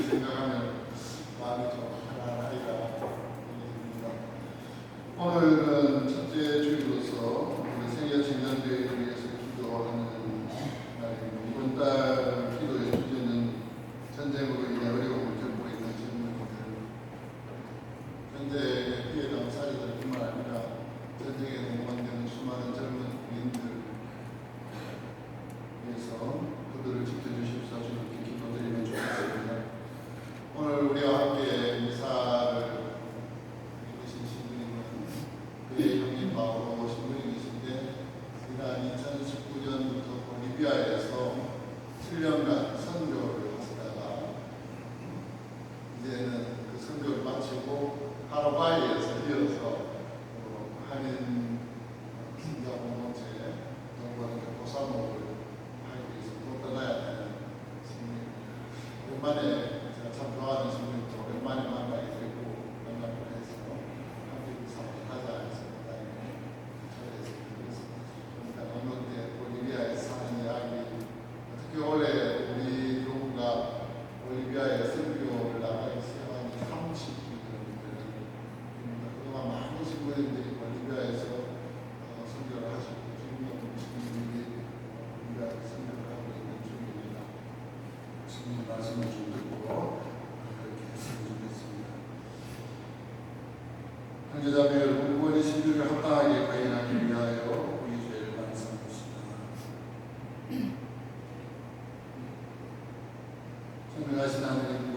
생각하면 마음이 좀 편안하리라 생각됩니다. 오늘은 첫째 주일로서 우리 세계 청년대회를 위해서 기도하는 날입니다. 이번 달 기도의 주제는 전쟁으로 인해 어려움을 겪고 있는 젊은이들, 현재 피해 당사자들뿐만 아니라 전쟁에 동반되는 수많은 젊은 국민들 위해서 그들을 지켜주십사 주님께 기도드리면 좋겠습니다. 오늘 우리와 함께 미사를 읽으신 신부님은 그의 형님 바오로 신부님이신데 지난 2019년부터 볼리비아에서 7년간 선교를 하시다가 이제는 그 선교를 마치고 파라과이에서 이어서 한인 신자 공동체 연구하는 교사목을 하고 있어서 또 떠나야 되는 신부입니다. 오랜만에 제가 참 좋아하는 신부님도 오랜만에 만나게 되고 연락을 해서 함께 미사를 하자 해서 초대해서 드렸습니다. 어느 때 볼리비아에 사는 이야기, 특히 올해 우리 교구가 볼리비아에 선교를 나가기 시작한 지 30주년입니다. 그동안 많은 신부님들이 볼리비아에서 선교를 하시고 지금도 신부님들이 볼리비아에 선교를 하고 있는 중입니다. 주님 말씀을 좀 듣고 그렇게 했으면 좋겠습니다. 형제자매 여러분, 구원의 신비를 합당하게 거행하기 위하여 우리 죄를 반성합시다. 선명하신 하느님과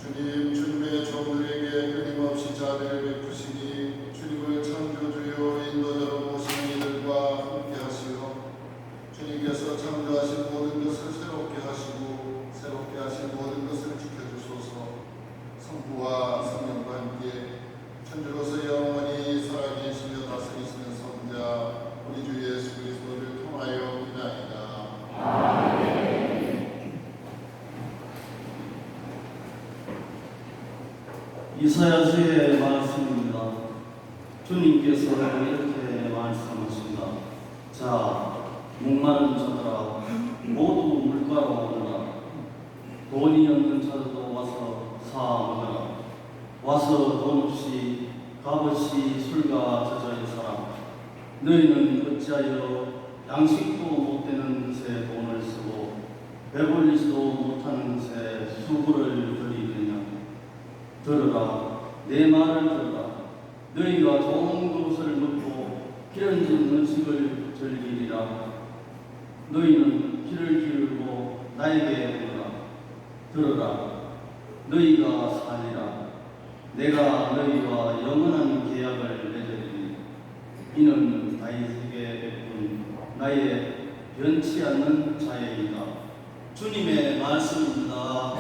주님, 주님의 종들에게 끊임없이 자비를 베푸시니 주님을 창조주요 인도자로 모시는 이들과 함께 하시어 주님께서 창조하신 모든 것을 새롭게 하시고 새롭게 하신 모든 것을 지켜주소서. 성부와 성령과 함께 천주로서 영원히 살아계시며 다스리시는 성자 우리 주 예수 그리스도를 통하여 기도하나이다. 이사야서의 말씀입니다. 주님께서 이렇게 말씀하십니다. 자, 목마른 자들아 모두 물가로 오너라. 돈이 없는 자들도 와서 사 먹어라. 와서 돈 없이 값없이 술과 저저의 사람, 너희는 어찌하여 양식도 못 되는 것에 돈을 쓰고 배불리지도 못하는 것에 수고를 들이느냐. 들으라, 내 말을 들으라. 너희가 좋은 것을 먹고 기름진 음식을 즐기리라. 너희는 귀를 기울고 나에게 들으라. 너희가 살리라. 내가 너희와 영원한 계약을 맺으리니 이는 다윗에게 베푼 나의 변치 않는 자애이다. 주님의 말씀입니다.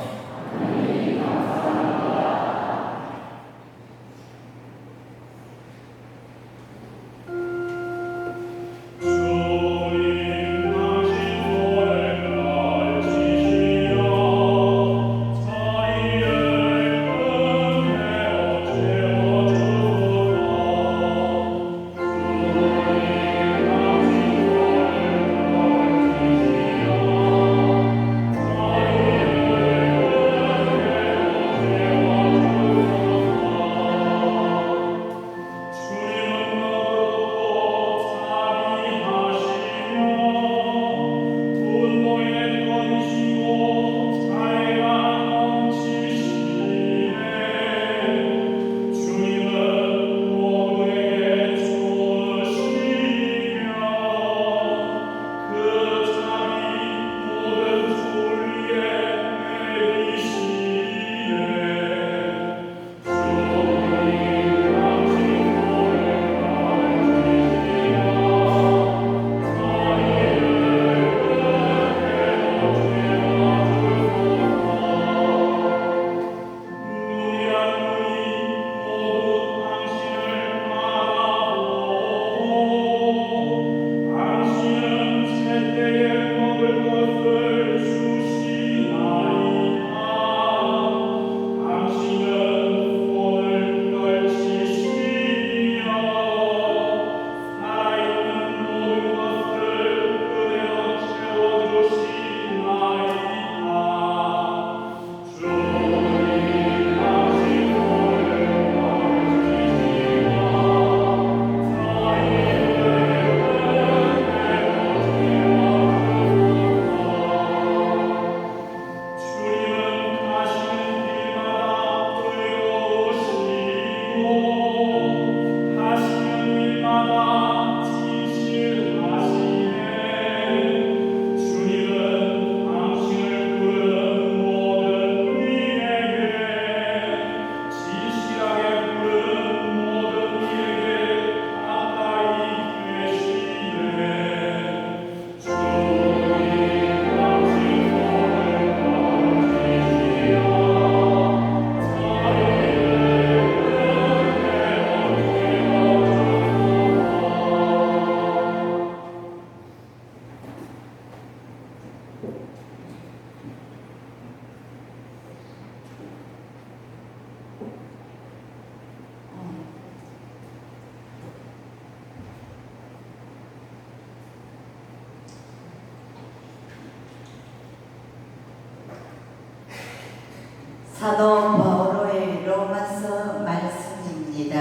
사도 바오로의 로마서 말씀입니다.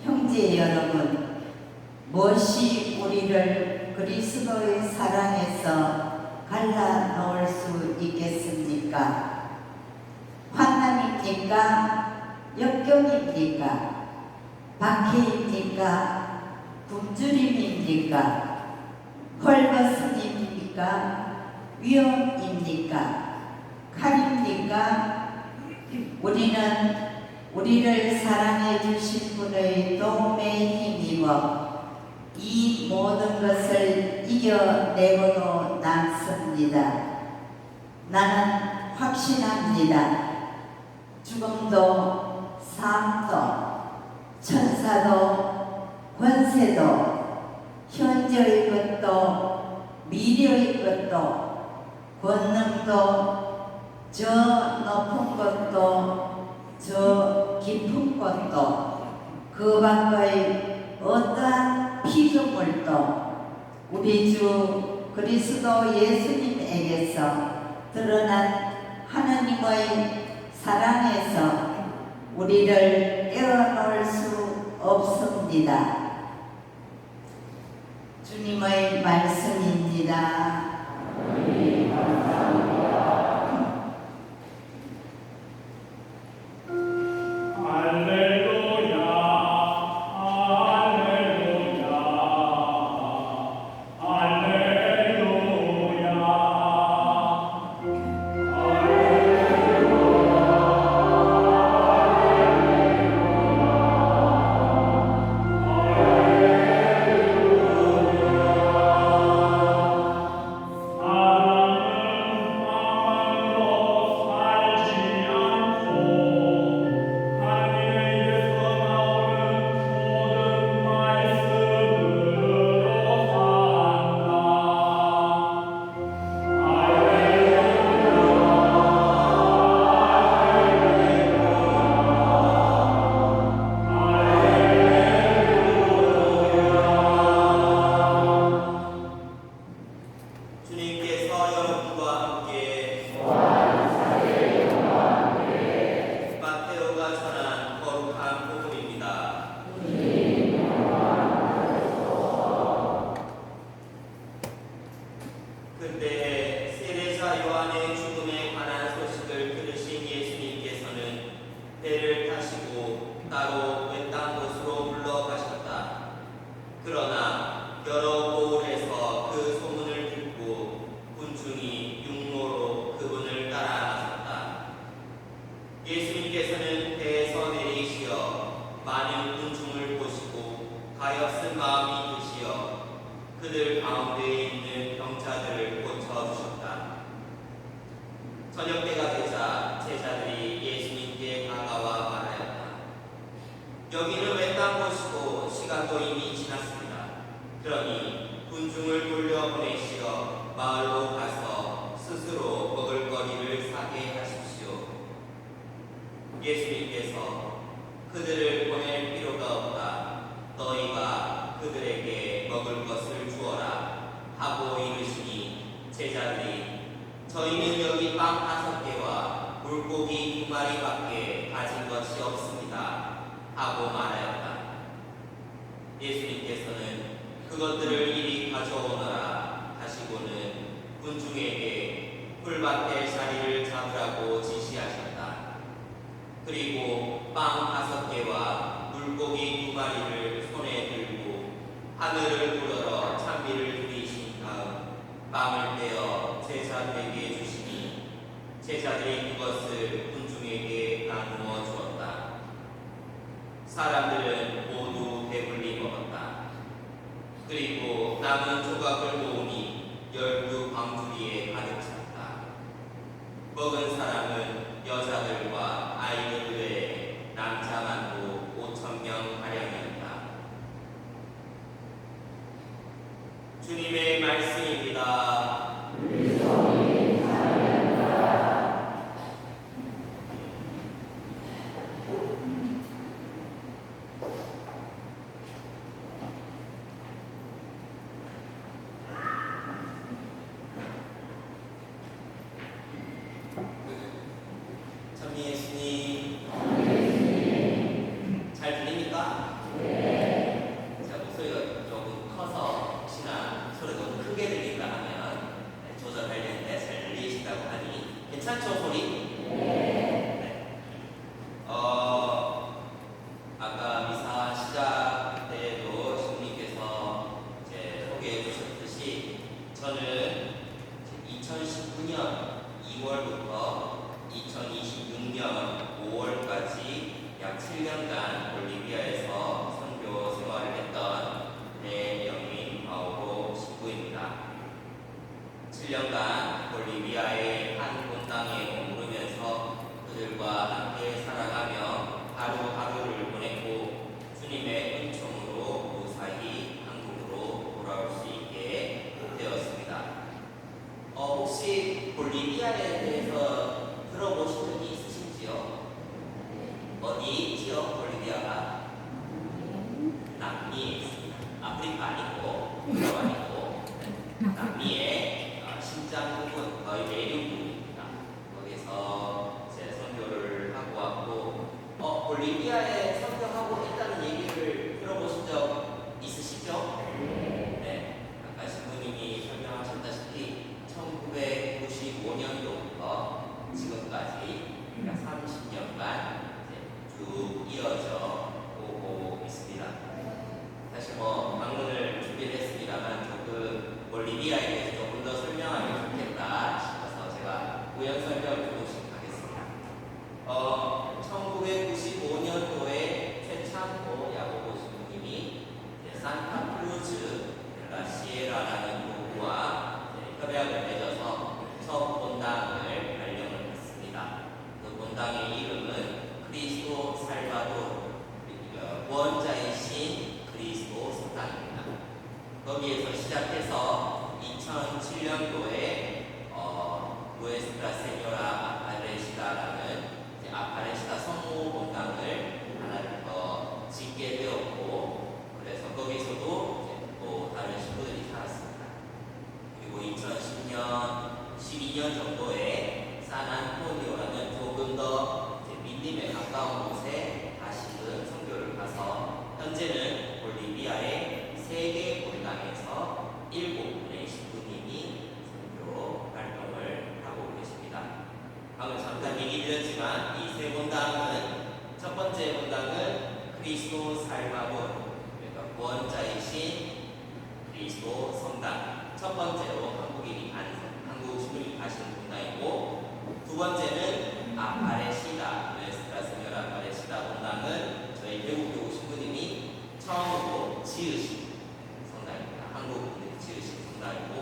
형제 여러분, 무엇이 우리를 그리스도의 사랑에서 갈라놓을 수 있겠습니까? 환난입니까? 역경입니까? 박해입니까? 굶주림입니까? 헐벗음입니까? 위험입니까? 칼입니까? 우리는 우리를 사랑해 주신 분의 도움에 힘입어 이 모든 것을 이겨내고도 남습니다. 나는 확신합니다. 죽음도 삶도 천사도 권세도 현재의 것도 미래의 것도 권능도 저 높은 것도 저 깊은 것도 그 밖의 어떠한 피조물도 우리 주 그리스도 예수님에게서 드러난 하나님의 사랑에서 우리를 떼어놓을 수 없습니다. 주님의 말씀입니다. 그때 세례자 요한의 죽음에 관한 소식을 들으신 예수님께서는 배를 타시고 따로 외딴 곳으로 물러가셨다. 그러나 여러 고을에서 그 소문을 듣고 군중이 육로로 그분을 따라 나섰다. 예수님께서는 배에서 내리시어 많은 군중을 보시고 가엾은 마음이 드시어 그들 가운데 있는 병자들을 고쳐주셨다. 저녁 때가 되자 제자들이 예수님께 다가와 말하였다. 여기는 외딴 곳이고 시간도 이미 지났습니다. 그러니 군중을 돌려보내시어 마을로 가서 스스로 먹을 거리를 사게 하십시오. 예수님께서 그들을 보낼 필요가 없다. 너희가 그들에게 먹을 것을 주어라 하고 이르시니 제자들이 저희는 여기 빵 5개와 물고기 2마리밖에 가진 것이 없습니다 하고 말하였다. 예수님께서는 그것들을 이리 가져오너라 하시고는 군중에게 풀밭에 자리를 잡으라고 지시하셨다. 그리고 빵 5개와 물고기 2마리를 손에 들고 하늘을 우러러 찬미를 드리신 다음 빵을 떼어 제자들에게 주시니 제자들이 그것을 군중에게 나누어 주었다. 사람들은 모두 배불리 먹었다. 그리고 남은 조각을 모으니 12광주리에 가득 찼다. 먹은 사람은 여자들과 아이들 외에 남자만도 5,000명가량이었다. 주님의 말씀입니다. 찬미 예수님, 잘 들립니까? 제가 목소리가 조금 커서 혹시나 소리가 너무 크게 들린다 하면 조절하려는데 잘 들리신다고 하니 괜찮죠, 소리? 네. 아까 미사 시작 때에도 신부님께서 이제 소개해 주셨듯이 저는 2019년 2월부터 2026년 5월 우연 설명 조금씩 하겠습니다. 1995년도에 최창호 야구부 신부님이 산타크루즈 라시에라라는 도구와 협약을 맺어서 첫 본당을 발령을 했습니다. 그 본당의 이름은 그리스도 살바도르 구원자이신 그리스도 성당입니다. 거기에서 시작해서 2007년도에 누에스트라 세뇨라 아파레시다라는 아파레시다 성모 본당을 하나를 더 짓게 되었고, 그래서 거기서도 또 다른 신부들이 살았습니다. 그리고 2010년, 12년 정도에 산안토니오라는 조금 더 밀림에 가까운 곳에 다시금 선교를 가서 현재는 볼리비아의 3개 본당에서 7분의 신부님이 선교 활동을 하고 계십니다. 방금 잠깐 얘기 드렸지만 이 3본당은 첫 번째 본당은 그리스도 살바도르, 그러니까 구원자이신 그리스도 성당, 첫 번째로 한국 신부님이 가시는 본당이고, 두 번째는 아파레시다, 누에스트라 세뇨라 아파레시다 본당은 저희 대구교구 신부님이 처음으로 지으신 성당입니다. 한국 분들이 지으신 성당이고,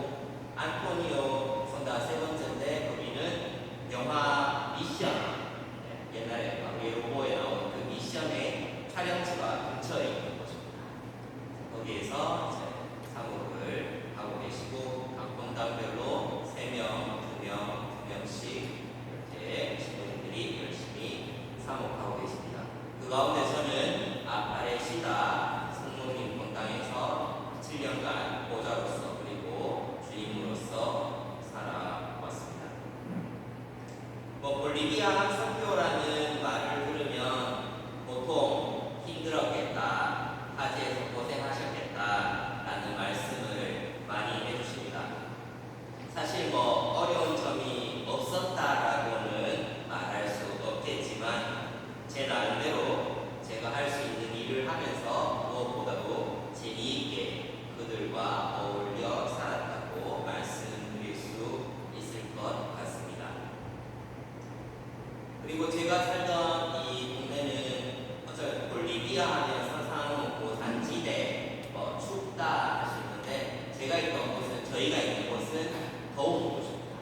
안토니오 성당 세 번째인데 거기는 영화 미션, 옛날에 외로보에 나온 그 미션의 촬영지가 근처에 있는 곳입니다. 거기에서 이제 사고를 하고 계시고, 각 본당별로 3명, 2명, 2명씩 이렇게 신부님들이 열심히 사목하고 계십니다. 그 가운데 저는 아파레시다 성모님 본당에서 7년간 보좌로서 그리고 주임으로서 살아왔습니다. 볼리비아 선교라는 말을 들으면 보통 힘들었겠다, 타지에서 고생하셨겠다 라는 말씀을 많이 해주십니다. 사실 어려운 점이 없었다라고는 말할 수 없겠지만, 제 나름대로 제가 할 수 있는 일을 하면서 무엇보다도 재미있게 그들과 어울려 살았다고 말씀드릴 수 있을 것 같습니다. 그리고 제가 살던 이 동네는 볼리비아 하면 상상하는 고산지대, 춥다 하시는데, 제가 있던 곳은, 저희가 있는 곳은 더운 곳입니다.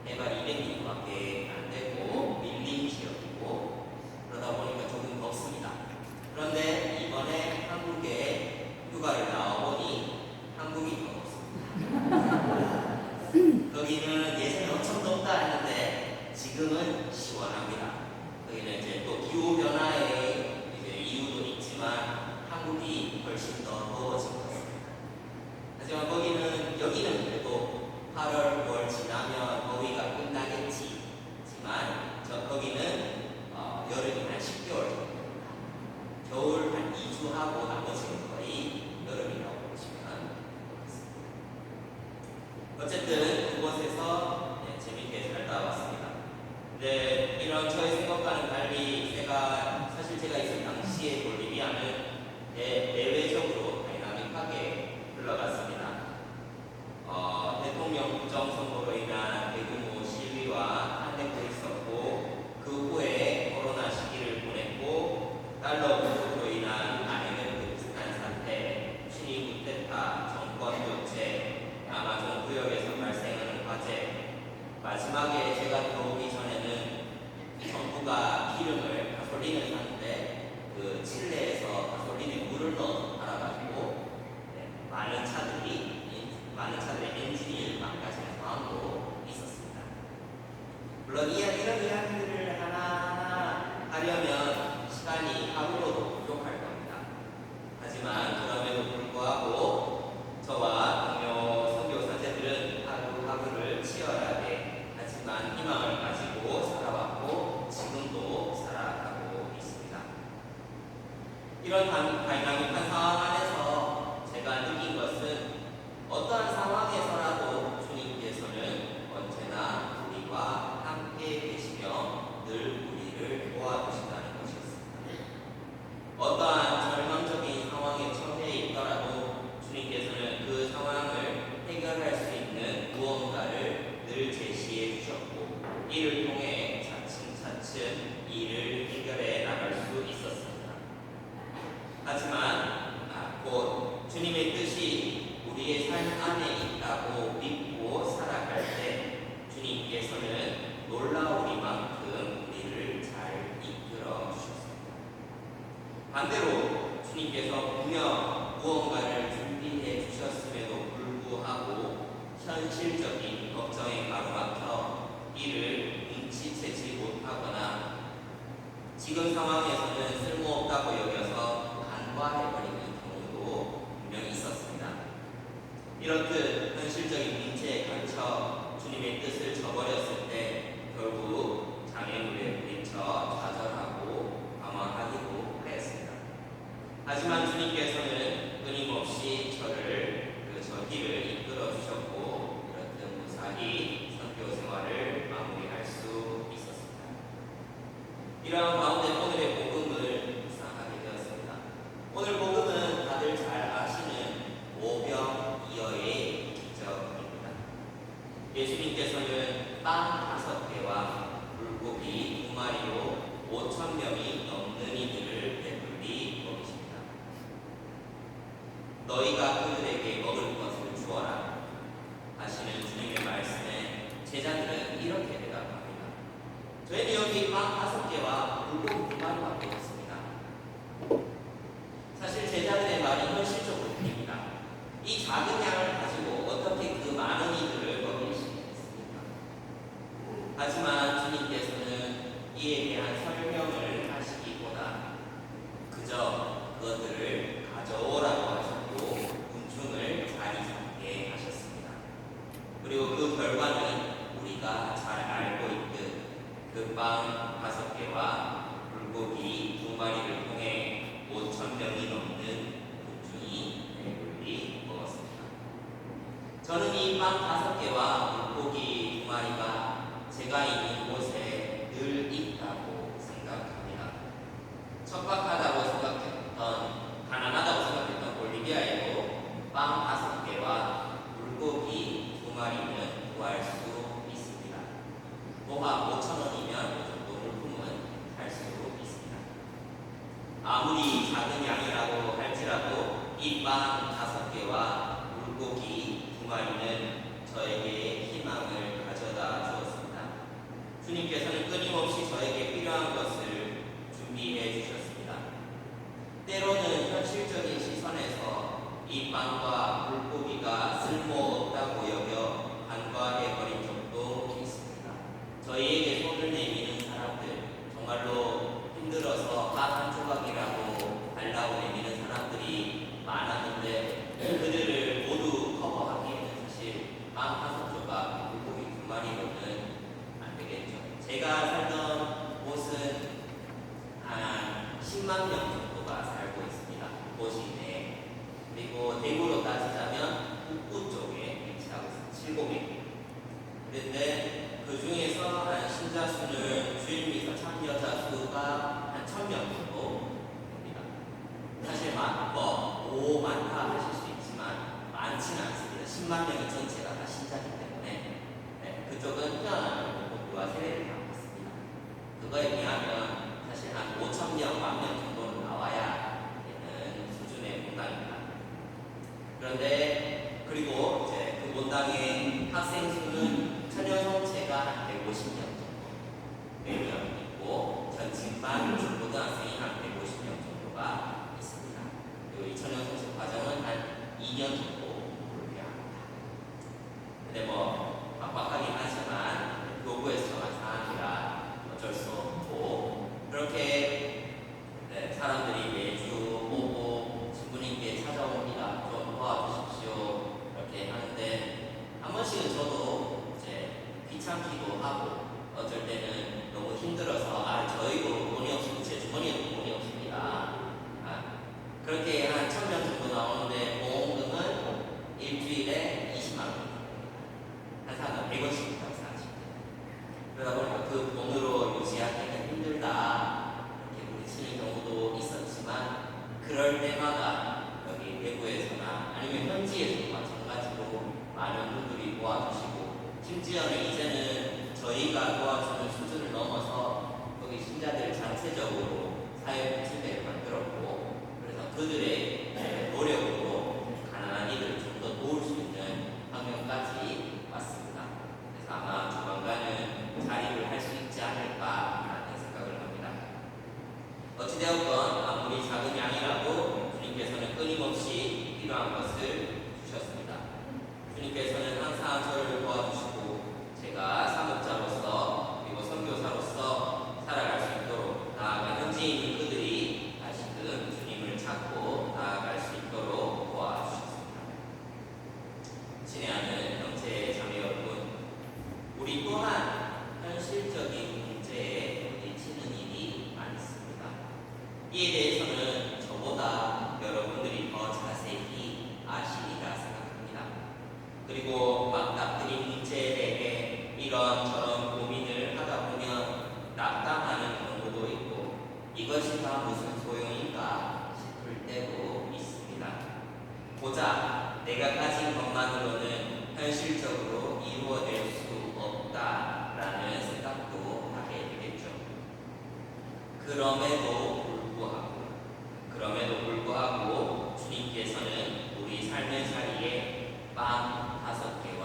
해발 200m밖에 안 되고 밀림 지역이고, 그러다 보니까 조금 덥습니다. 그런데 이번에 한국에 휴가를 나와보니 한국이 더 덥습니다. 거기는 예전에 엄청 덥다 했는데 지금은 시원합니다. 거기는 이제 또 기후 변화의 이유도 있지만 한국이 훨씬 더 더워진 것 같습니다. 하지만 여기는 그래도 8월, 9월 지나면 더위가 끝나겠지만, 거기는 여름이 한 10개월 정도, 겨울 한 2주 하고 나머지는 거의 여름이라고 보시면 좋겠습니다. 어쨌든 그곳에서 재밌게 살다 왔습니다. 근데 이런 저의 생각과는 달리 사실 제가 있을 당시에 볼리비아는 내외적으로 다이나믹하게 흘러갔습니다. 대통령 부정선거로 인한 대규모 시위와 탄핵도 있었고, 그 후에 코로나 시기를 보냈고, 달러 부족으로 인한 아메리카 비슷한 사태, 신임 쿠데타, 정권 교체, 아마존 구역에서 발생하는 화재, 마지막에 제가 들어오기 전에는 정부가 가솔린을 샀는데 그 칠레에서 가솔린에 물을 넣어서 팔아가지고 많은 차들의 엔진이 망가지는 상황도 있었습니다. 물론 이런 이야기들을 하나하나 하려면 시간이 하루로도 부족할 겁니다. 하지만 그럼에도 불구하고 저와 동료 선교 선생들은 하루하루를 치열하게 하지만 희망을 가지고 살아왔고 지금도 살아가고 있습니다. 이런 다이나믹한 상황 안에서 제가 느낀 것은, 어떠한 상황에서라도 주님께서는 언제나 우리와 함께 계시며 늘 우리를 도와주신다는 것이었습니다. 어떠한 절망적인 상황에 처해 있더라도 주님께서는 그 상황을 해결할 수 있는 무언가를 늘 제시해 주셨고, 반대로 주님께서 분명 무언가를 준비해 주셨음에도 불구하고 현실적인 걱정에 가로막혀 이를 눈치채지 못하거나 지금 상황에서는 쓸모없다고 여겨서 간과해버리는 경우도 분명히 있었습니다. 이렇듯 현실적인 문제에 갇혀 주님의 뜻을 저버렸을 때 결국 장애물에 부딪혀 좌절하고 방황하기도 하였습니다. 하지만 주님께서는 끊임없이 저를 저 길을 이끌어 주셨고 이렇듯 무사히 선교 생활을 마무리할 수 있었습니다. 이러한 가운데 오늘의 복음을 묵상하게 되었습니다. 오늘 복음은 다들 잘 아시는 오병이어의 기적입니다. 예수님께서는 빵 5개와 물고기 2마리로 5,000명이 넘는 이들을 배불리 먹이십니다. 너희가 그들에게 먹을 것을 주어라 하시는 주님의 말씀에 제자들은 이렇게 대답합니다. 저희는 여기 빵 5개와 물고기 2마리밖에 없습니다. 사실 제자들의 말이 현실적으로 들립니다. 이 작은 양을 가지고 어떻게 그 많은 이들을 먹일 수 있겠습니까? 하지만 주님께서는 이에 대한 설명을 하시기보다 그저 그것들을 가져오라고 하셨고 군중을 자리 잡게 하셨습니다. 그리고 그 결과는 우리가 잘 알고 있듯 그 빵 5개와 물고기 2마리를 통해 5,000명이 넘는 군중이 배불리 먹었습니다. 저는 이 빵 5개와 물고기 2마리가 제가 있는 곳에 늘 있다고 생각합니다. 척박하다고 생각했던, 가난하다고 생각했던 볼리비아에도 빵 5개와 물고기 2마리는 구할 수 있습니다. 도합 5,000원이면 이 정도 물품은 살 수 있습니다. 아무리 작은 양이라고 할지라도 이 빵 5개와 물고기 2마리는 저에게 희망을 가져다 주었습니다. 주님께서는 끊임없이 저에게 필요한 것을 준비해 주셨습니다. 때로는 현실적인 시선에서 이 빵과 물고기가 쓸모없다고 여겨 간과해버린 적도 있습니다. 저희에게 손을 내미는 사람들, 정말로 힘들어서 밥 한 조각이라고 달라고 내미는 사람들이 많았는데 그들을 모두 커버하기에는 사실 빵 5조각, 물고기 2마리로는 안 되겠죠. 제가 살던 곳은 한 10만 명 정도가 살고 있습니다. 도시 내에. 그리고 대구로 따지자면 북부 쪽에 위치하고 있습니다. 7곳. 그런데 그 중에서 한 신자 수는 주일 미사 참여자 수가 한 1,000명 정도 됩니다. 사실 많다 하실 수 있지만 많지는 않습니다. 10만 명이 전체가 다 신자이기 때문에 그쪽은 태어나는 공부와 세례를 받고 있습니다. 그거에 비하면 사실 한 5,000명, 10,000명 정도는 나와야 되는 수준의 문당입니다. 그런데 그리고 이제 그 문당의 학생 수는 천여성체가 한 150명 정도 4명 있고 전침반 중고등학생이 한 150명 정도가 있습니다. 그리고 이 천여성체 과정은 한 2년 정도 공부를 해야 합니다. 근데 빡빡하긴 하지만 교구에서 정한 사항이라 어쩔 수 없고 그렇게 사람들이 매주 오고 신부님께 찾아옵니다. 좀 도와주십시오. 이렇게 하는데 한 번씩은 저도 이제 귀찮기도 하고 그럼에도 불구하고 주님께서는 우리 삶의 자리에 빵 5개와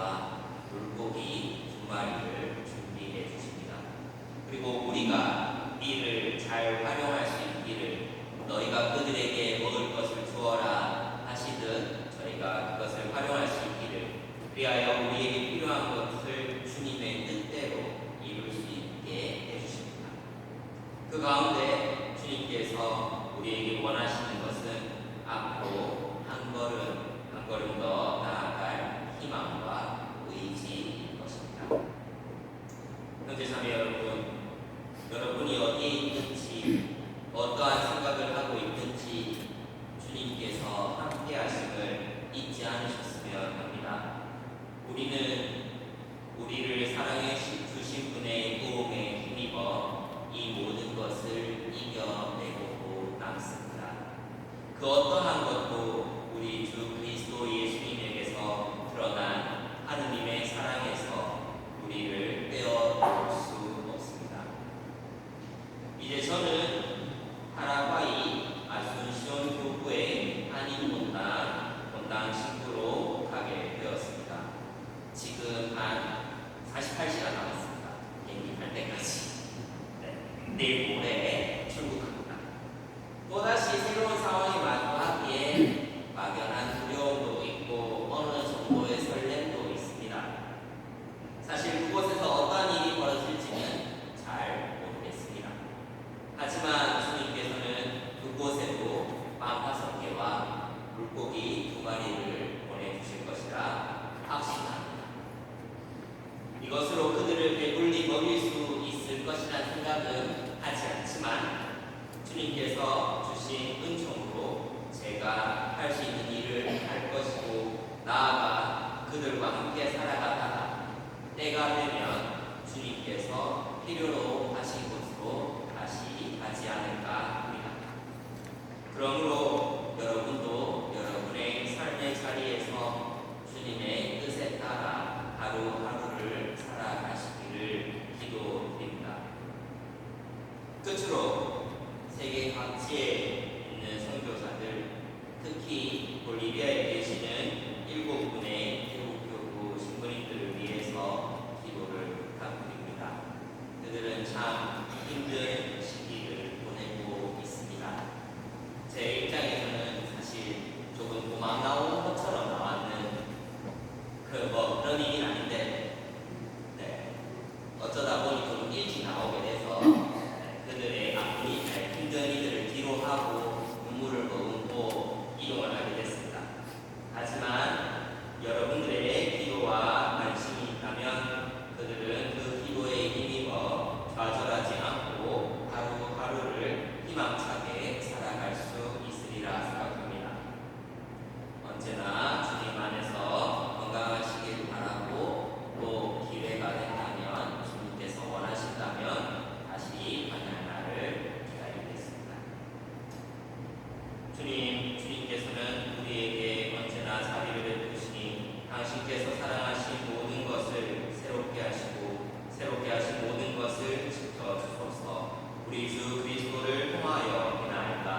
물고기 2마리를 준비해 주십니다. 그리고 우리가 이를 잘 활용할 수 있기를, 너희가 그들에게 먹을 것을 주어라 하시듯 저희가 그것을 활용할 수 있기를, 그리하여 우리에게 필요한 것을 주님의 뜻대로 이룰 수 있게 해주십니다. 그 가운데 주님께서 우리에게 원하시는 것은 앞으로 한 걸음 더 나아갈 희망과 의지인 것입니다. 형제자매 여러분이 어디에 있든지 어떠한 생각을 하고 있든지 주님께서 함께 하심을 잊지 않으셨으면 합니다. 우리는 우리를 사랑해 주신 분의 도움에 힘입어 이 모든 것을 이겨내고 남습니다. 그 어떠한 것도 우리 주 그리스도 예수님에게서 드러난 하느님의 사랑에서 우리를 떼어놓을 수 없습니다. 이제 저는 파라과이 아순시온 교구의 한인 본당 신부로 가게 되었습니다. 지금 한 48시간 남았습니다. 비행기 탈 때까지. 내일 모레 출국합니다. 또다시 새로운 상황이 마주하기에 막연한 두려움도 있고 어느 정도의 설렘도 있습니다. 사실 그곳에서 어떤 일이 벌어질지는 잘 모르겠습니다. 하지만 주님께서는 그곳에도 빵 5개와 물고기 2마리를 보내주실 것이라 확신합니다. 이것으로 그들을 배불리 먹일 수 있을 것이라는 생각은 하지 않지만 주님께서 주신 은총으로 제가 할 수 있는 일을 할 것이고, 나아가 그들과 함께 살아가다가 때가 되면 주님께서 필요로 하신 곳으로 다시 가지 않을까 합니다. 그러므로 여러분도 여러분의 삶의 자리에서 주님의 뜻에 따라 하루하루를 살아가시기를 기도드립니다. 끝으로 세계 각지에 있는 선교사들, 특히 볼리비아에 계시는 7분의 태국교구 신부님들을 위해서 기도를 부탁드립니다. 그들은 참 힘든 시기를 보내고 있습니다. 제 입장에서는 사실 조금 도망 나온 것처럼 나왔는 그런 일은 아닌데, 어쩌다 보니 좀 일찍 나오게 돼서 그들의 아픔이 힘든 이들을 뒤로하고 눈물을 머금고 이동을 하게 됐습니다. 하지만 여러분들의 기도와 관심이 있다면 그들은 그 기도에 힘입어 좌절하지 않고 하루하루를 희망차게 살아갈 수 있으리라 생각합니다. 언제나 주님 안에서 건강하시길 바라고, 또 기회가 된다면 주님께서 원하신다면 다시 만날 날을 기다리겠습니다. 주님께서는 우리에게 언제나 자비를 베푸시니 당신께서 사랑하신 모든 것을 새롭게 하신 모든 것을 지켜주소서. 우리 주 그리스도를 통하여 비나이다.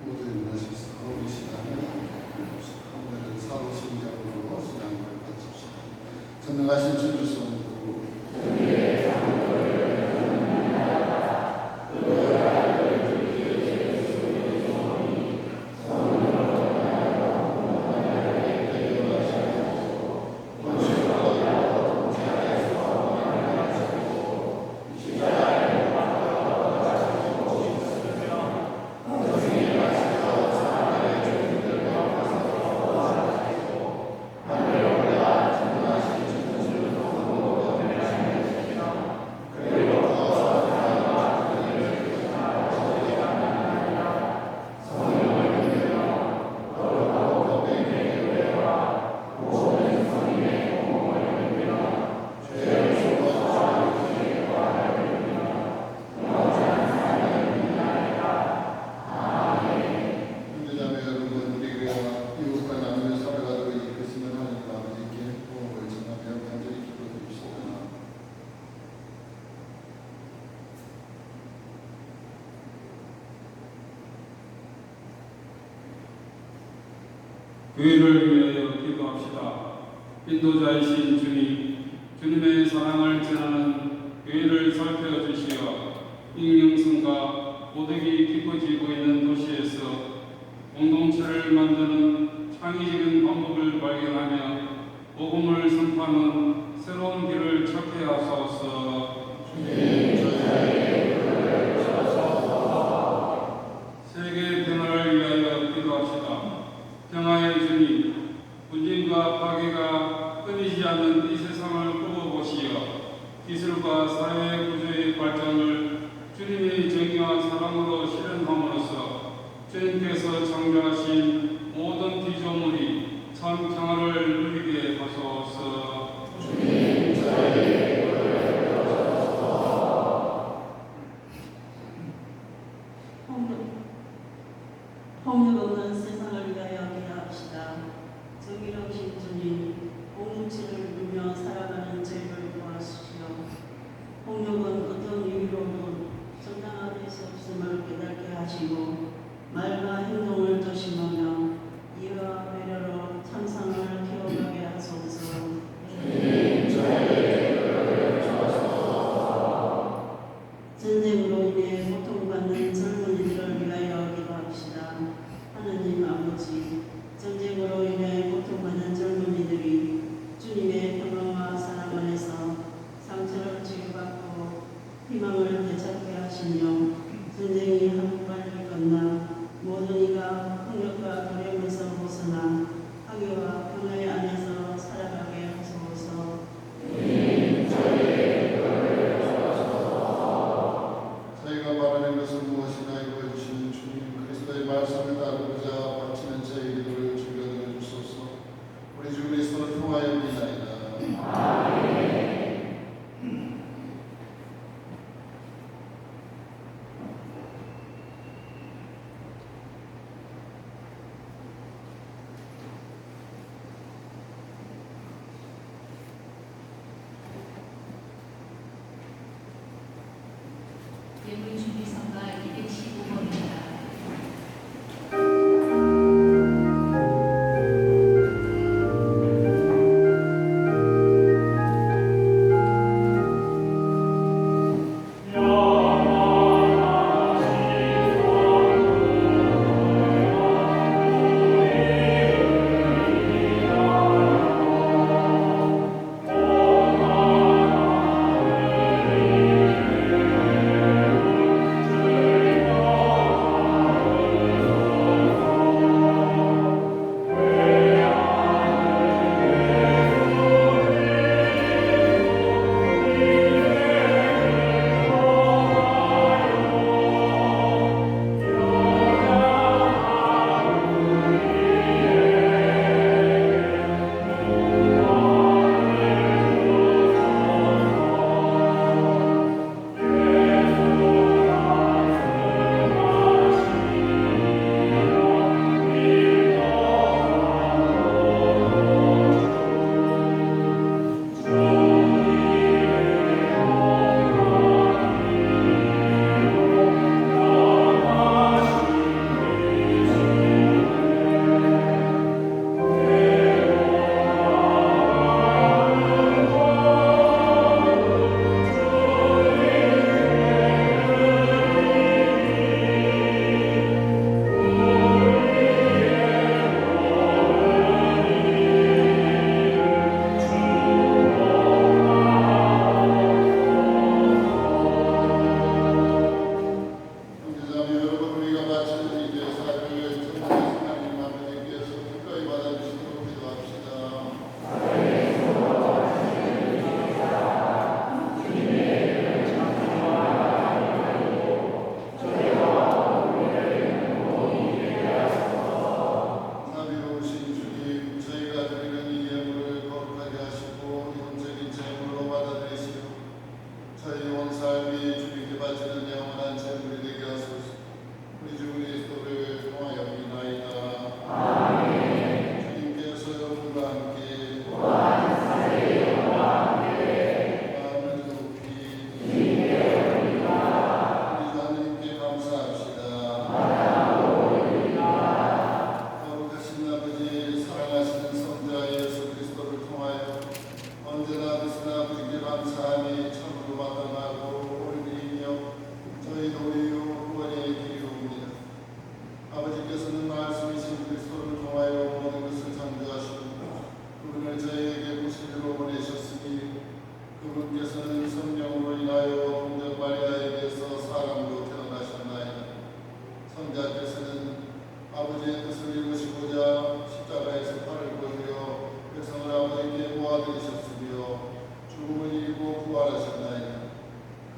모두 일어나셔서 우리 시간을 한번은 사후 심장으로 신앙을 바칩시다. 전능하신 주 그리스도 교회를 위하여 기도합시다. 인도자이신 주님, 주님의 사랑을 전하는 교회를 살펴주시어 익명성과 고독이 깊어지고 있는 도시에서 공동체를 만드는 창의적인 방법을 발견하며 복음을 선포하는 새로운 길을 찾게 하소서. 세계 변화를 위하여 기도합시다. 평화의 주님, 분진과 파괴가 끊이지 않는 이 세상을 굽어보시어 기술과 사회 구조의 발전을 주님의 정의와 사랑으로 실현함으로써 주님께서 창조하신 모든 피조물이 참 평화를 누리게 하소서. 폭력 없는 세상을 위하여 기도합시다. 정의로우신 주님, 공동체를 누리며 살아가는 저희를 도와주시오. 폭력은 어떤 이유로도 정당화될 수 없음을 깨닫게 하시고 말과 행동을 조심하며 이해와 배려로 참상을 키워가게 하소서. 전쟁으로 인해 고통받는 젊은이들을 위하여 기도합시다. 하느님 아버지, 전쟁으로 인해 고통받는 젊은이들이 주님의 평화와 사랑 안에서 상처를 치유받고 희망을 되찾게 하시며 전쟁이 한순간을 끝나 모든 이가 폭력과 두려움에서 벗어나 화교와 평화의 안에서 살아가게 하소서. 저희가 바라는 것은 무엇이나 이루어 주시는 주님 그리스도의 말씀을 따르고자 바치는 저희 기도를 즐겨드려 주소서. 우리 주 그리스도를 통하여 믿나이다. 인자께서는 아버지의 뜻을 이루시고자 십자가에서 팔을 보이려 백성을 아버지께 모아들이셨으며 죽음을 이기고 부활하셨나이다.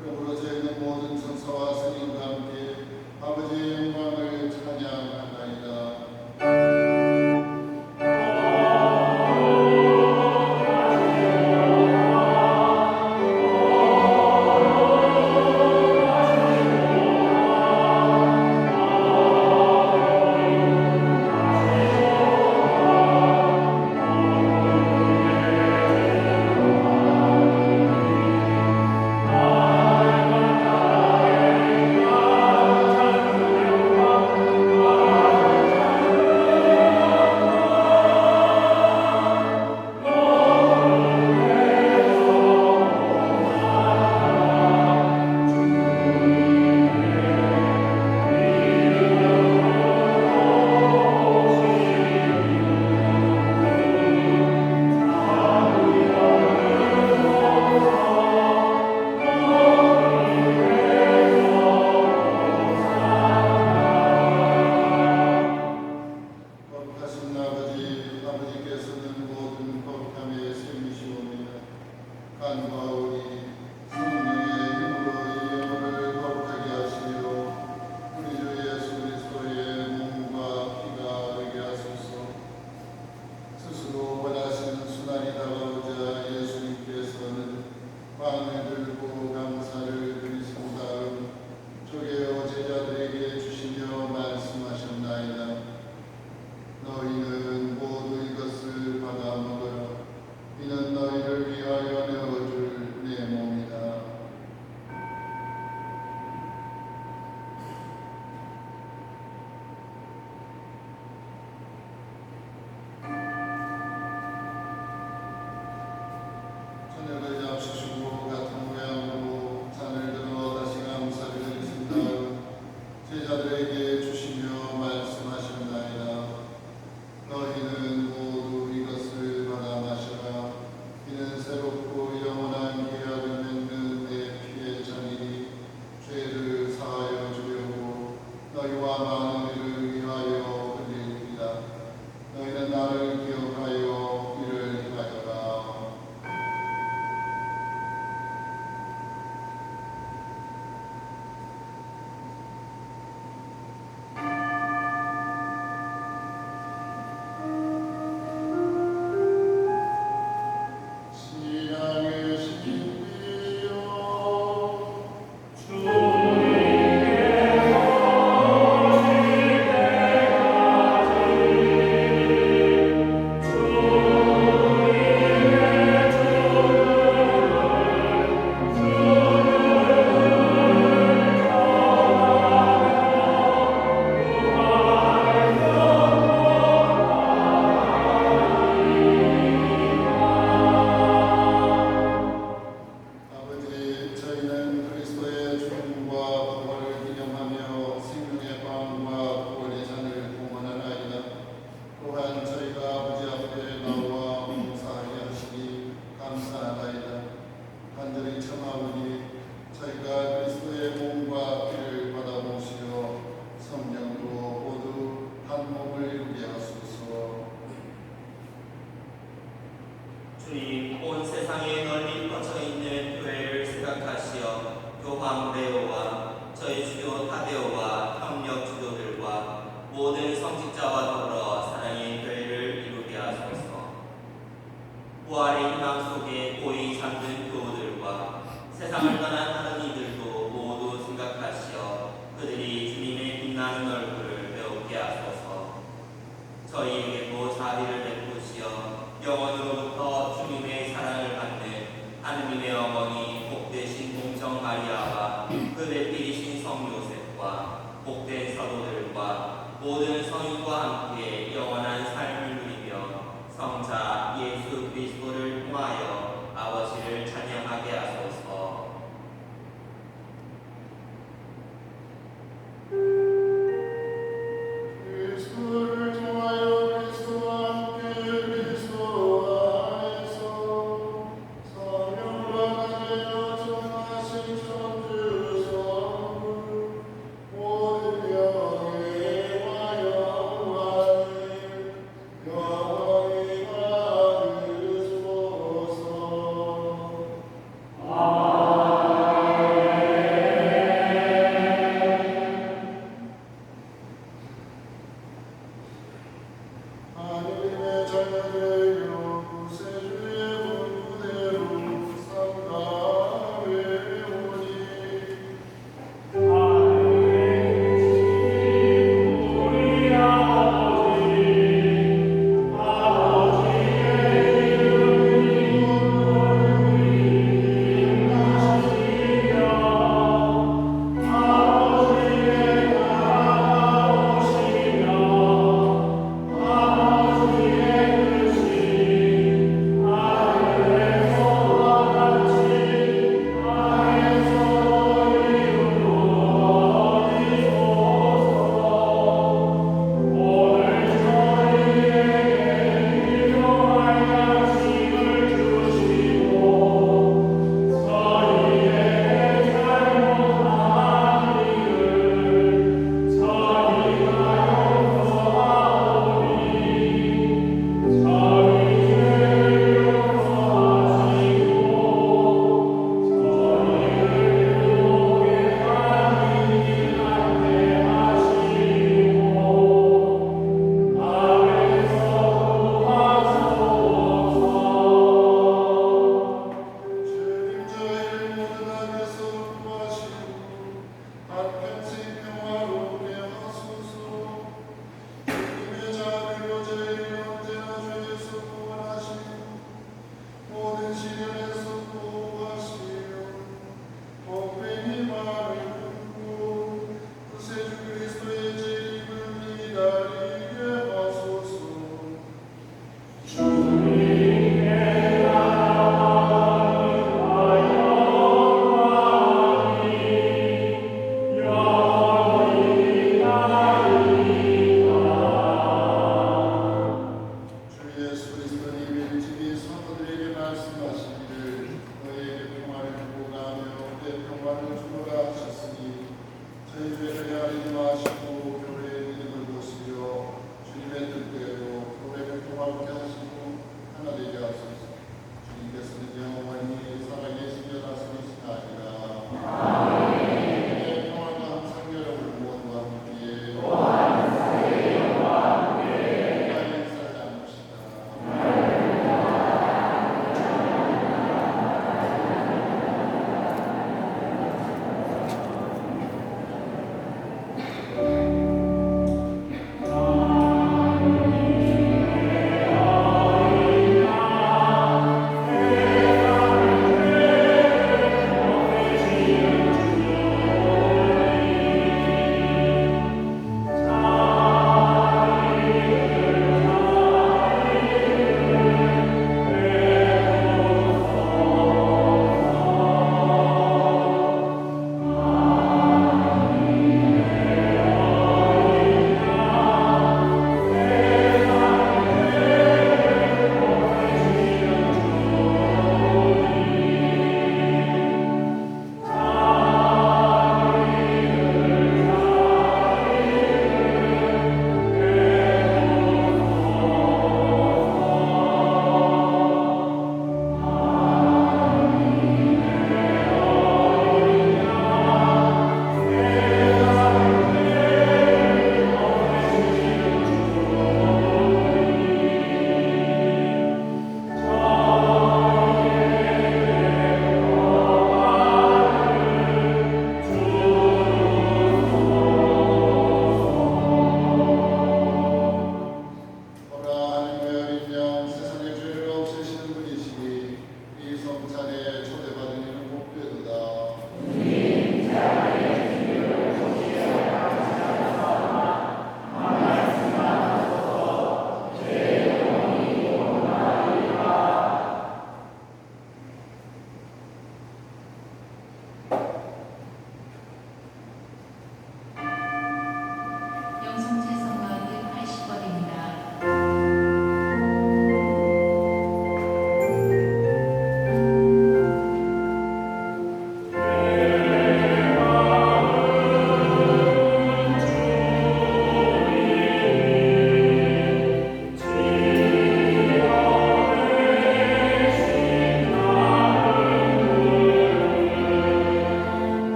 그러므로 저희는 모든 천사와 스님과 함께 아버지의 영광을 찬양하나이다. 거룩하신 아버지께서는 모든 거룩함의 셈이시오며 간과 우리 성령의 힘으로 이 영혼을 거룩하게 하시며 우리 주 예수 그리스도의 몸과 피가 되게 하소서. 스스로 원하시는 순환이 다가오자 예수님께서는 빵을 들고 감사를 드리신 다음 쪼개어 제자들에게 주시며 말씀하셨나이다. 너희는 모두 이것을 받아 먹으라. 이는 너희를 위하여 내어줄 내 몸이다. 저녁을 잡수시고 같은 모양으로 잔을 들어 다시 감사를 드리신 다음 제자들에게 주시며 말씀하셨나이다. 너희는 모두 이것을 받아 마셔라. 이는 새롭고 영원한 계약을 맺는 내 피의 잔이니 죄를 사하여 주려고 너희와 많은 이를 위하여 흘리리라. 너희는 나를 기억하여 이를 행하여라. 신앙의 신비여 아버지, 저희는 그리스도의 죽음과 부활을 기념하며 생명의 빵과 구원의 잔을 공헌하나이다. 또한 저희가 아버지 앞에 나와 봉사하게 하시니 감사하나이다. 간절히 청하오니 저희가 그리스도의 몸과 피를 받아 모시어 성령으로 모두 한 몸을 이루게 하소서. 주님, 온 세상에 널리 뻗쳐 있는 교회를 생각하시어 교황 레오와 저희 주교 타데오와 협력 주교들과 모든 성직자와 더불어 사랑의 교회를 이루게 하소서. 부활의 희망 속에 고이 잠든 교우들과 세상을 떠난 다른 이들도 모두 생각하시어 그들이 주님의 빛나는 얼굴을 배우게 하소서. 저희에게도 자비를 베푸시어 영원으로부터 주님의 사랑을 받는 하느님의 어머니 복되신 공정 마리아와 그 배필이신 성 요셉과 복된 사도들과 모든 성인과 함께 영원한 삶을 누리며 성자 예수 그리스도를 통하여 아버지를 찬양하게 하소서. 그리스도를 통하여 기다리게 하소서. 주 예수 그리스도님 일찍이 성도들에게 말씀하시기를 너희에게 평안을 두고 가며 내 평안을 주노라 하셨으니 저희 죄를 헤아리지 마시고 교회의 믿음을 보시며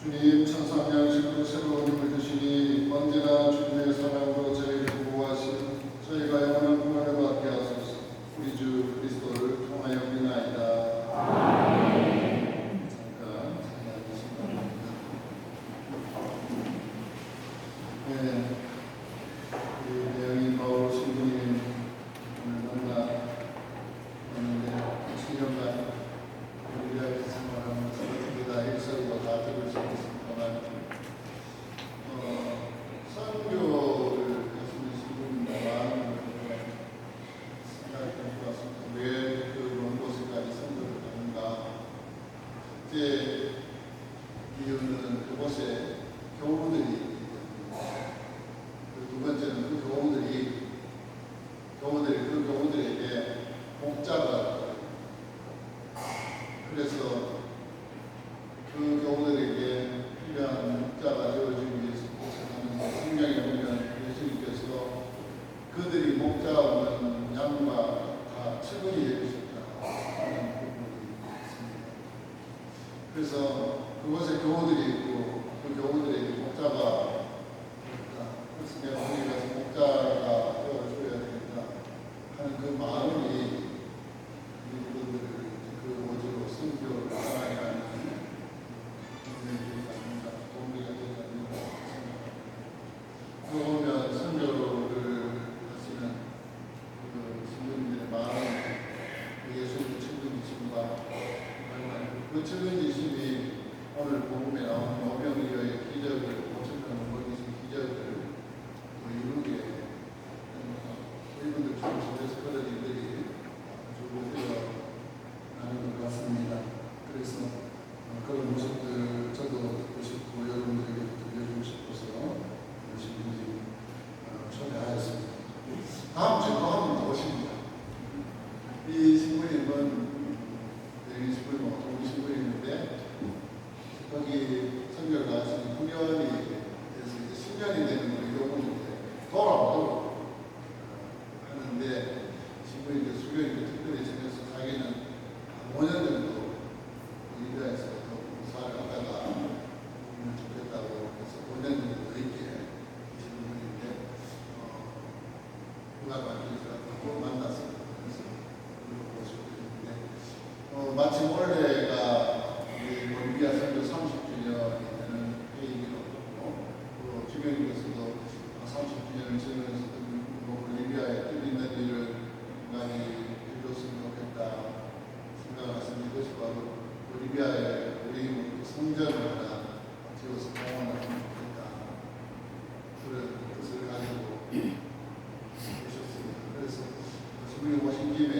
주님 천상 양식으로 새로운 힘을 주시니 언제나 주님의 사랑으로 저희를 보호하시고 저희가 영원한 구원을 받게 하소서. 우리 주 그리스도를 통하여 믿나이다. 잠깐 찬양하겠습니다. 네, 우리 대영이 바울 신부님 오늘 만나는데 7년간 우리가 생활하면서 다 일설로 다 들을 수 있습니다만 선교를 했으면 신부님과 생각했던 것 같습니다. 왜 그런 곳에까지 선교를 가는가? 이제 이유는 그곳에 교우들이 두 번째는 그 교우들에게 목자가 그래서 그 교우들에게 필요한 목자가 되어주기 위해서 고생하는 성경에 보면 예수님께서 그들이 목자 없는 양과 다 측은히 해주셨다 하는 부분이 있습니다. 그래서 그곳에 교우들이 있고 그 교우들에게 목자가 있다. 그래서 내가 거기 가서 목자가 되어줘야 되겠다 하는 그 마음이 이분들을 그 오지로 선교를 하나에 하는 도움이 되지 않는가 생각합니다. 그거 보면 선교를 하시는 그 신부님들의 마음, 그 예수님의 측은지심과 그 측은지심이 오늘 복음에 나오는 오병이어의 기적을 오천하는 거기서 기적을 이루게 이분들 좀 집에서 그런 일들이 아주 되어나는 것 같습니다. 그래서 그런 모습들 저도 듣고 싶고 여러분들에게 들려주고 싶어서 신부님 초대하였습니다. 다음 주에 또 한 분 더 오십니다. 이 신부님은 여기 신부님 어떤 신부님인데 거기 선교를 가신 9년이 돼서 이제 10년이 되는 우리 교우인데 돌아오도록 하는데 신부님께 수교님께 특별히 전해서 자기는 5년 정도 리비아에서 더 봉사를 하다가 오면 좋겠다고 해서 5년 정도 더 있게 계시는 분인데 누가 만나서 만났습니다. 그래서 물어보시고 있는데 마침 올해가 우리 볼리비아 선교 30주년이 되는 회의기도 하고 또 주교님께서도 30주년을 지내면서 볼리비아에 뜻 있는 일을 많이 해줬으면 좋겠다 생각하셨는데 이것이 바로 볼리비아에 우리 성전을 하나 지어서 공헌을 하면 좋겠다 그런 뜻을 가지고 계셨습니다. 그래서 주님 오신 김에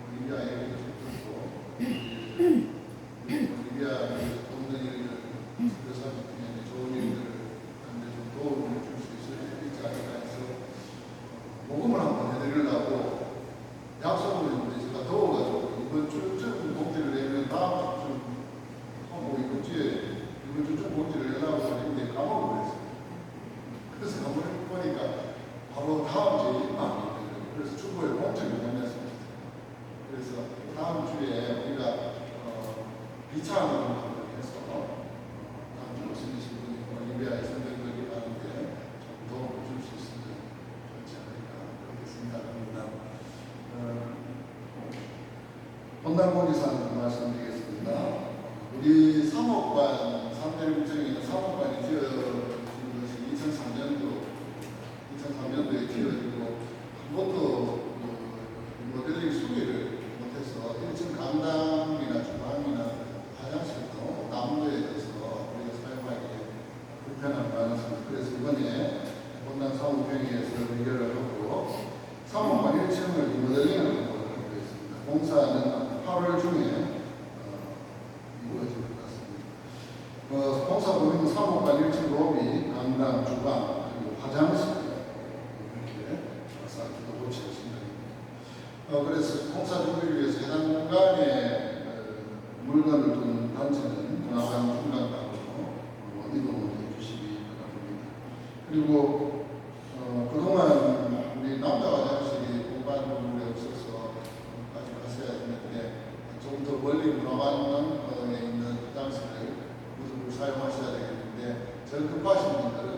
볼리비아 얘기도 좀 듣고 볼리비아를 돕는 일을 그래서 좋은 일들을 하는데 좀 도움을 줄 수 있지 않을까 해서 복음을 한번 해드리려고 약속을 했는데 제가 더워가지고 이번 주쯤 복지를 내면 다음 주쯤 이번 주쯤 복지를 내려고 했는데 까먹어버렸어요. 그래서 가만히 보니까 바로 다음 주에 입학이거든요. 그래서 주보에 공책을 보냈습니다. 그래서 다음 주에 우리가 비차하는 한번 해서 다음 주 오시는 분이 볼리비아에 선교들이 가는데 좀 도움을 줄 수 있으면 좋지 않을까 그렇게 생각합니다. 본당공지사님 말씀드리겠습니다. 우리 사목관 3대국정에 있는 사목관이 지어진 것이 2003년도에 지어지고 한 번도 모델링 수리를 못해서 1층 강당이나 주방이나 화장실도 나무에 대해서 우리가 사용하기에 불편함이 많았습니다. 그래서 이번에 본당 사무평의에서 의결을 하고 사무관 1층을 리모델링하는 것을 하고 있습니다. 공사는 8월 중에 이루어질 것 같습니다. 공사 보면 사무관 1층 로비, 강당, 주방, 그리고 화장실 이렇게 싹다 고칠 생각입니다. 그래서 공사 준비를 위해서 해당 공간에 물건을 두는 단체는 문화관 중간당으로 이동을 해주시기 바랍니다. 그리고 그동안 우리 남자 화장실이 공간 건물에 없어서 아직 가셔야 되는데 좀 더 멀리 문화관에 있는 화장실을 사용하시기 시민들은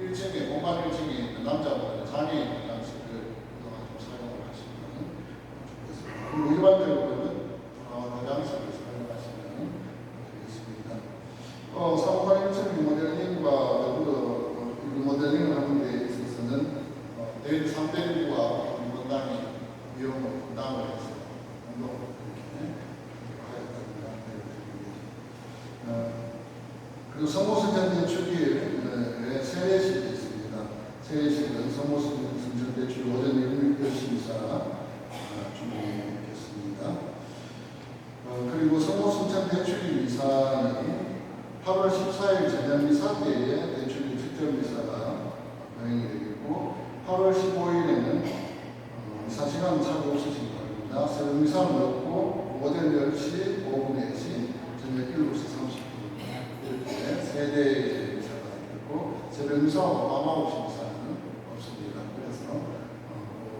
1층에 공간 1층에 있는 남자분들 장애인 양식을 그동안 좀 사용을 하시면 좋겠습니다. 그리고 일반적으로는 화장실을 사용하시면 되겠습니다. 사무관 1층 리모델링과 더불어 리모델링을 하는 데 있어서는 내일 3대1과 건강이 비용을 분담을 해서 운동을 이렇게 하였다고 알려드립니다. 그리고 성모승천 대출기에 세례식이 있습니다. 세례식은 성모승천 대출 오전 16시 미사 준비했습니다. 그리고 성모승천 대출기 미사는 8월 14일 저녁 미사 때에 대출기 직접 미사가 병행이 되겠고 8월 15일에는 미사 시간 차고 없으신 겁니다. 새벽 미사는 없고 오전 10시, 오후 4시, 저녁 7시 30분 이렇게 세 대의 미사가 있고 새벽 미사와 밤 9시 미사는 없습니다. 그래서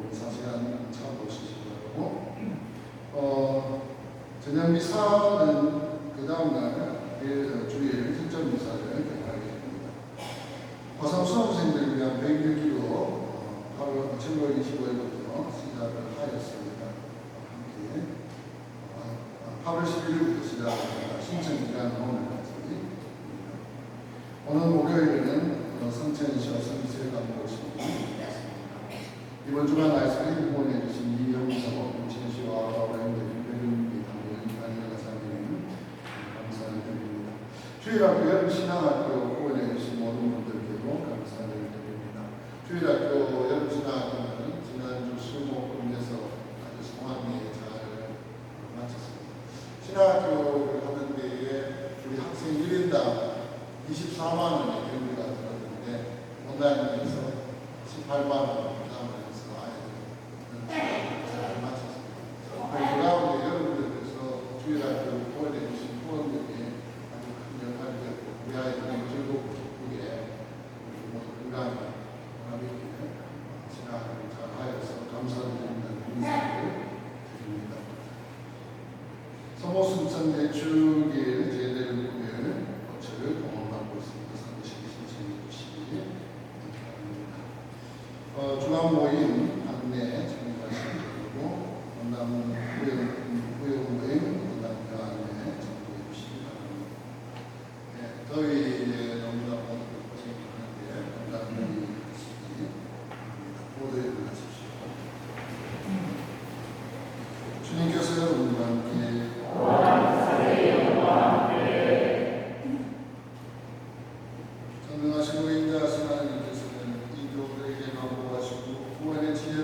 미사 시간 차고 없으신 거고 저녁 미사는 그 다음날 주일 특전 미사를 개최하게 됩니다. 화상 수험생들을 위한 101km 8월 25일부터 시작을 하였습니다. 함께 8월 11일부터 시작합니다. 신청 기간은 오늘까지. 오늘 목요일에는 성천시와 성지세 감독실이 있습니다. 이번 주간 아이스크림 후원해 주신 이영사고 성천시와 어라인드 배경미 당연히 가사님 감사드립니다. 주일학교 여름신앙학교 후원해 주신 모든 분들께도 감사드립니다. 주일학교 여름신앙학교는 지난주 수목금에서 아주 성황리에 잘 마쳤습니다. 신학교를 하는 데에 우리 학생 1인당 24만 원의 경비가 들었는데 온라인에서 18만 원 부담을 해서 아이들 잘 마쳤습니다. 그 가운데 여러분들께서 주일학교를 후원해 주신 후원들이 아주 큰 역할이 됐고 우리 아이들이 즐겁고 기쁘게 우리 모두 건강히 보람있게 신학을 잘 하여서 감사드린다는 인사를 드립니다. 성모승천 대출기의 제대를 구별 거처를 동원하고 있습니다. 상대식이 신청해 주시기 바랍니다. 중앙 모임 안내 정리하시고 원남 후영 모임 원남교 안내 정리해 주시기 바랍니다. 네, 더위에 너무나 고생하는데 건강히 하시기 바랍니다. 모두 일어나십시오. 주님께서 여러분과 함께 전능하신 인자하신 하나님께서는 이 교회에게 감동하시고 구원의 지혜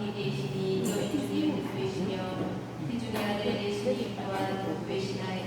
함께 계시니 너희 중에 복되시며 그 중에 아들 예수님 또한 복되시나이다.